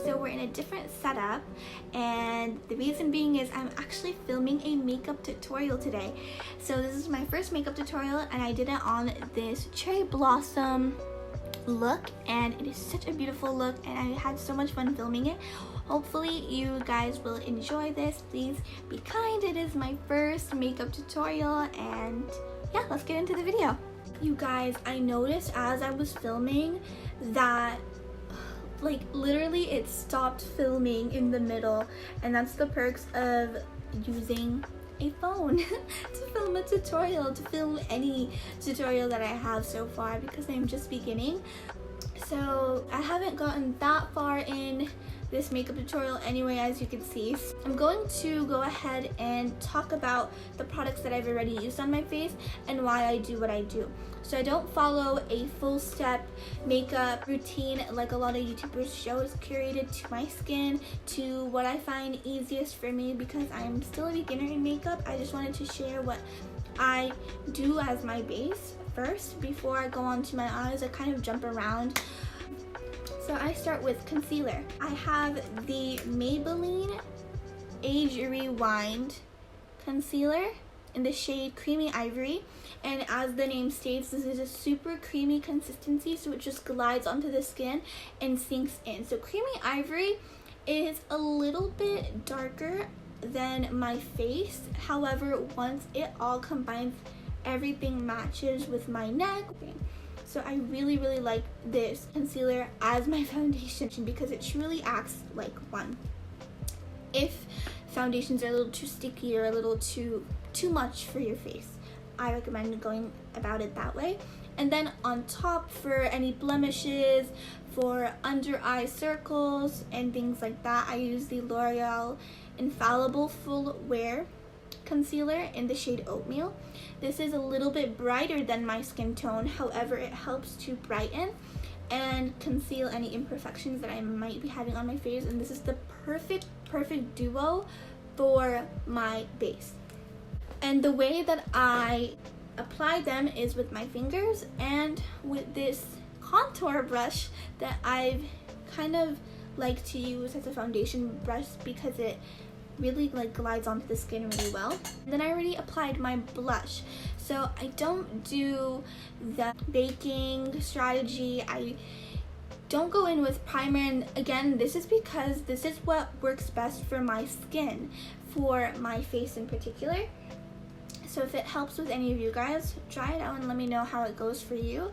So we're in a different setup, and the reason being is I'm actually filming a makeup tutorial today. So this is my first makeup tutorial, and I did it on this cherry blossom look, and it is such a beautiful look, and I had so much fun filming it. Hopefully you guys will enjoy this. Please be kind. It is my first makeup tutorial, and yeah, let's get into the video. You guys, I noticed as I was filming that like literally it stopped filming in the middle, and that's the perks of using a phone to film a tutorial, to film any tutorial that I have so far, because I'm just beginning. So I haven't gotten that far in this makeup tutorial anyway, as you can see. I'm going to go ahead and talk about the products that I've already used on my face and why I do what I do. So I don't follow a full step makeup routine like a lot of YouTubers show. It's curated to my skin, to what I find easiest for me, because I'm still a beginner in makeup. I just wanted to share what I do as my base first before I go on to my eyes. I kind of jump around. So I start with concealer. I have the Maybelline Age Rewind concealer in the shade Creamy Ivory, and as the name states, this is a super creamy consistency, so it just glides onto the skin and sinks in. So Creamy Ivory is a little bit darker than my face. However, once it all combines, everything matches with my neck. So I really like this concealer as my foundation, because it truly acts like one. If foundations are a little too sticky or a little too much for your face, I recommend going about it that way. And then on top, for any blemishes, for under eye circles and things like that, I use the L'Oreal Infallible Full Wear concealer in the shade Oatmeal. This is a little bit brighter than my skin tone, however it helps to brighten and conceal any imperfections that I might be having on my face, and this is the perfect duo for my base. And the way that I apply them is with my fingers and with this contour brush that I've kind of like to use as a foundation brush, because it really like glides onto the skin really well. And then I already applied my blush, so I don't do the baking strategy. I don't go in with primer, and again, this is because this is what works best for my skin, for my face in particular. So if it helps with any of you guys, try it out and let me know how it goes for you.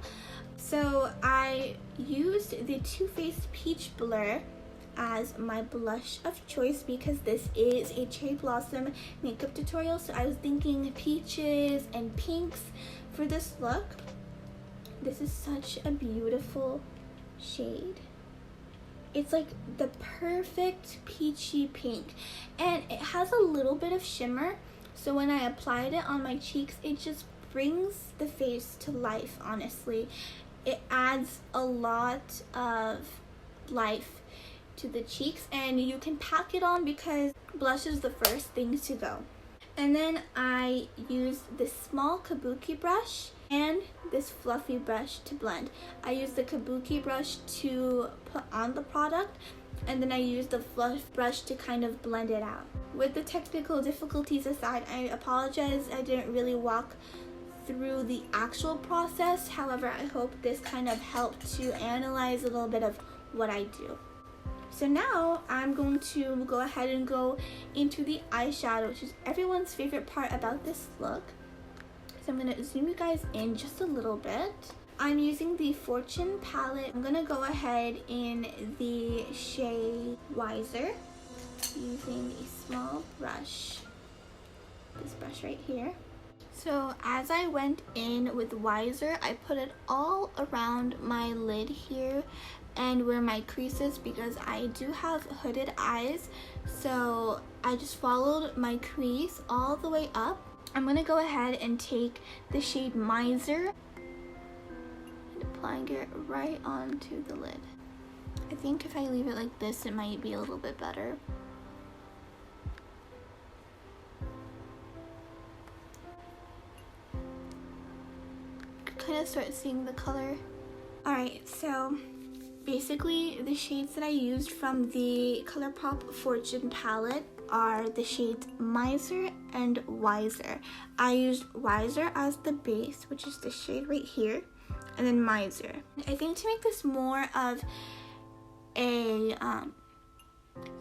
So I used the Too Faced Peach Blur as my blush of choice, because this is a cherry blossom makeup tutorial, so I was thinking peaches and pinks for this look. This is such a beautiful shade. It's like the perfect peachy pink, and it has a little bit of shimmer, so when I applied it on my cheeks, it just brings the face to life. Honestly, it adds a lot of life to the cheeks, and you can pack it on because blush is the first thing to go. And then I used this small kabuki brush and this fluffy brush to blend. I used the kabuki brush to put on the product, and then I used the fluff brush to kind of blend it out. With the technical difficulties aside, I apologize, I didn't really walk through the actual process. However, I hope this kind of helped to analyze a little bit of what I do. So now I'm going to go ahead and go into the eyeshadow, which is everyone's favorite part about this look. So I'm going to zoom you guys in just a little bit. I'm using the Fortune palette. I'm going to go ahead in the shade Wiser, using a small brush, this brush right here. So as I went in with Wiser, I put it all around my lid here and where my crease is, because I do have hooded eyes, so I just followed my crease all the way up. I'm going to go ahead and take the shade Miser and applying it right onto the lid. I think if I leave it like this, it might be a little bit better. You can kind of start seeing the color. Alright, so Basically, the shades that I used from the ColourPop Fortune palette are the shades Miser and Wiser. I used Wiser as the base, which is the shade right here, and then Miser. I think to make this more of a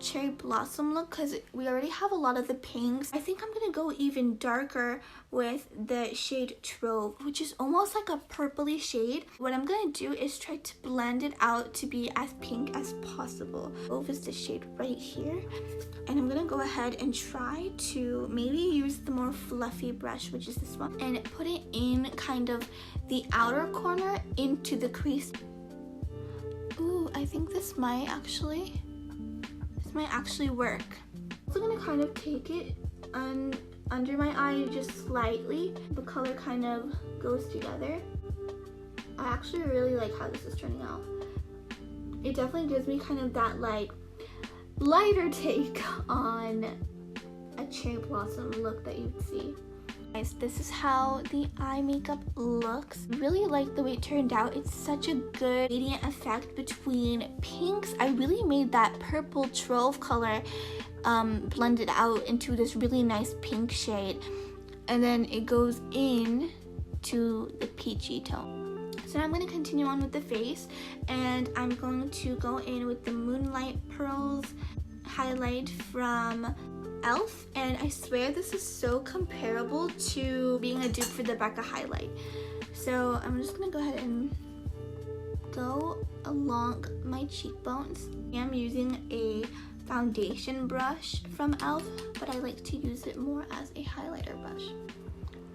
cherry blossom look, because we already have a lot of the pinks, I think I'm gonna go even darker with the shade Trove, which is almost like a purpley shade. What I'm gonna do is try to blend it out to be as pink as possible. Trove is the shade right here, and I'm gonna go ahead and try to maybe use the more fluffy brush, which is this one, and put it in kind of the outer corner into the crease. Ooh, I think this might actually work. I'm also gonna kind of take it under my eye just slightly. The color kind of goes together. I actually really like how this is turning out. It definitely gives me kind of that like lighter take on a cherry blossom look that you'd see. Guys, this is how the eye makeup looks. Really like the way it turned out. It's such a good gradient effect between pinks. I really made that purple Trove color blended out into this really nice pink shade, and then it goes in to the peachy tone. So now I'm going to continue on with the face, and I'm going to go in with the Moonlight Pearls highlight from Elf, and I swear this is so comparable to being a dupe for the Becca highlight. So I'm just gonna go ahead and go along my cheekbones. I'm using a foundation brush from Elf, but I like to use it more as a highlighter brush.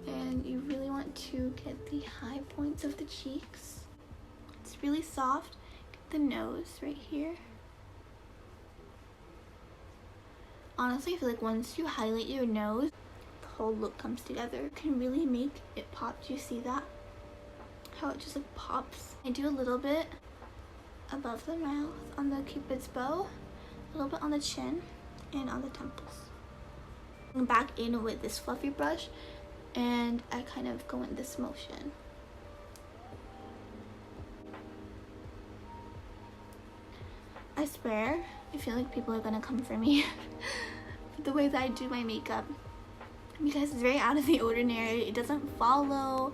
And you really want to get the high points of the cheeks. It's really soft. Get the nose right here. Honestly, I feel like once you highlight your nose, the whole look comes together. It can really make it pop. Do you see that? How it just like pops. I do a little bit above the mouth on the Cupid's bow, a little bit on the chin, and on the temples. I'm back in with this fluffy brush, and I kind of go in this motion. I swear, I feel like people are gonna come for me for the way that I do my makeup, because it's very out of the ordinary. It doesn't follow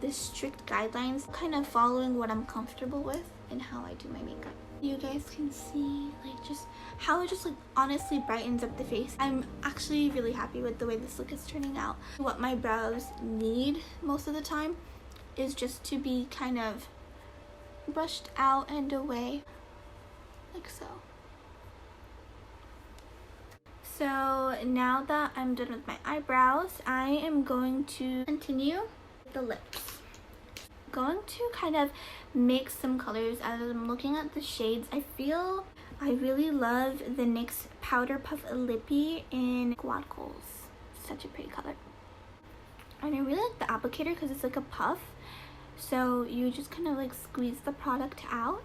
the strict guidelines, kind of following what I'm comfortable with and how I do my makeup. You guys can see like just how it just like honestly brightens up the face. I'm actually really happy with the way this look is turning out. What my brows need most of the time is just to be kind of brushed out and away, like so. So now that I'm done with my eyebrows, I am going to continue with the lips. Going to kind of mix some colors as I'm looking at the shades. I feel I really love the NYX Powder Puff Lippy in Quad Goals. Such a pretty color. And I really like the applicator because it's like a puff. So you just kind of like squeeze the product out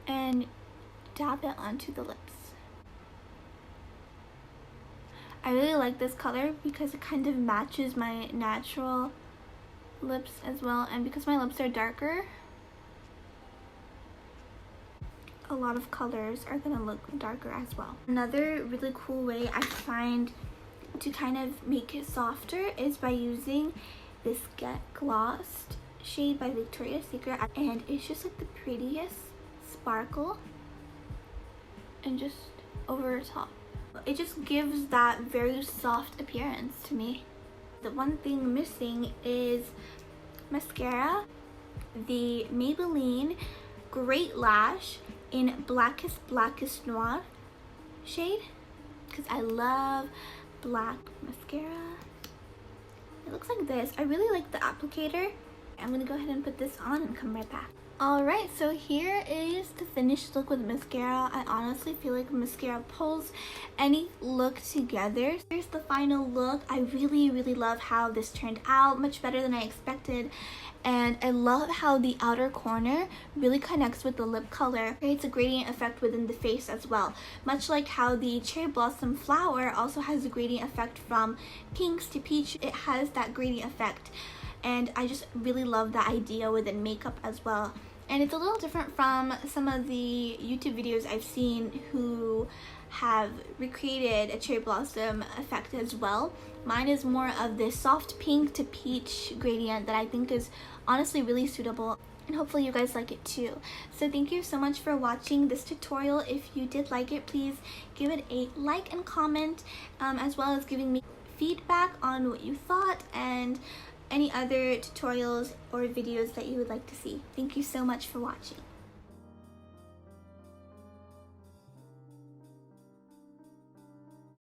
and dab it onto the lips. I really like this color because it kind of matches my natural lips as well, and because my lips are darker, a lot of colors are gonna look darker as well. Another really cool way I find to kind of make it softer is by using this Get Glossed shade by Victoria's Secret, and it's just like the prettiest sparkle and just over the top. It just gives that very soft appearance to me. The one thing missing is mascara. The Maybelline Great Lash in Blackest Noir shade, because I love black mascara. It looks like this. I really like the applicator. I'm gonna go ahead and put this on and come right back. Alright, so here is the finished look with mascara. I honestly feel like mascara pulls any look together. Here's the final look. I really love how this turned out, much better than I expected. And I love how the outer corner really connects with the lip color. Creates a gradient effect within the face as well. Much like how the Cherry Blossom Flower also has a gradient effect from pinks to peach. It has that gradient effect. And I just really love that idea within makeup as well. and it's a little different from some of the YouTube videos I've seen who have recreated a cherry blossom effect as well. Mine is more of this soft pink to peach gradient that I think is honestly really suitable, and hopefully you guys like it too. So thank you so much for watching this tutorial. If you did like it, please give it a like and comment, as well as giving me feedback on what you thought and any other tutorials or videos that you would like to see. Thank you so much for watching.